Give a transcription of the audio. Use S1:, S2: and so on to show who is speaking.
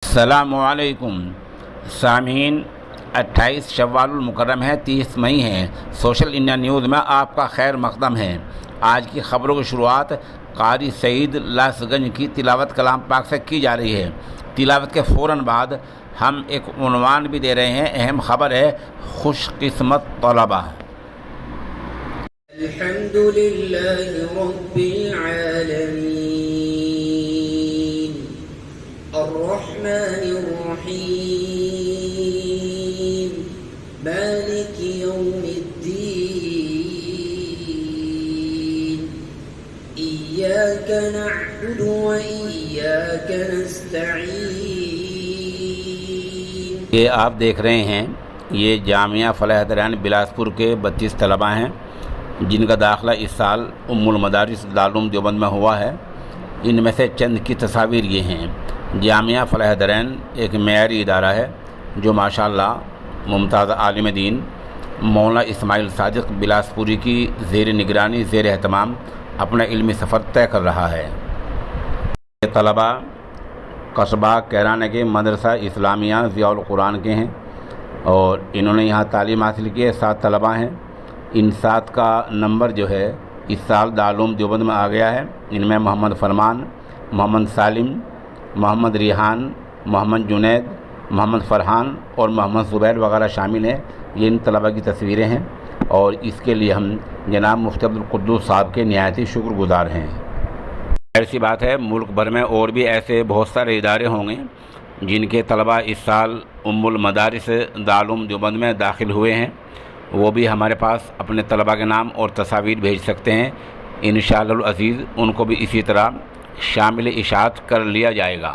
S1: السلام علیکم سامعین، 28 شوال المکرم ہے، 30 مئی ہے۔ سوشل انڈیا نیوز میں آپ کا خیر مقدم ہے۔ آج کی خبروں کی شروعات قاری سعید لاسگنج کی تلاوت کلام پاک سے کی جا رہی ہے۔ تلاوت کے فوراً بعد ہم ایک عنوان بھی دے رہے ہیں۔ اہم خبر ہے خوش قسمت طلبہ۔
S2: الحمد للہ رب العالمین الرحمن الرحیم مالک یوم الدین ایاک نعبد و ایاک نستعین۔
S1: یہ آپ دیکھ رہے ہیں، یہ جامعہ فلاح درین بلاسپور کے 32 طلباء ہیں جن کا داخلہ اس سال ام المدارس دارالعلوم دیوبند میں ہوا ہے۔ ان میں سے چند کی تصاویر یہ ہیں۔ جامعہ فلاح درین ایک معیاری ادارہ ہے جو ماشاءاللہ ممتاز عالم دین مولانا اسماعیل صادق بلاسپوری کی زیر نگرانی زیر اہتمام اپنا علمی سفر طے کر رہا ہے۔ یہ طلباء قصبہ کیرانہ کے مدرسہ اسلامیہ ضیاء القرآن کے ہیں اور انہوں نے یہاں تعلیم حاصل کی ہے۔ 7 طلباء ہیں۔ ان 7 کا نمبر جو ہے اس سال دارالعلوم دیوبند میں آ گیا ہے۔ ان میں محمد فرمان، محمد سالم، محمد ریحان، محمد جنید، محمد فرحان اور محمد زبیر وغیرہ شامل ہیں۔ یہ ان طلباء کی تصویریں ہیں اور اس کے لیے ہم جناب مفتی عبدالقدوس صاحب کے نہایت ہی شکر گزار ہیں۔ ظاہر سی بات ہے ملک بھر میں اور بھی ایسے بہت سارے ادارے ہوں گے جن کے طلباء اس سال ام المدارس دارالعلوم دیوبند میں داخل ہوئے ہیں۔ وہ بھی ہمارے پاس اپنے طلباء کے نام اور تصاویر بھیج سکتے ہیں۔ انشاءاللہ العزیز ان کو بھی اسی طرح شامل اشاعت کر لیا جائے گا۔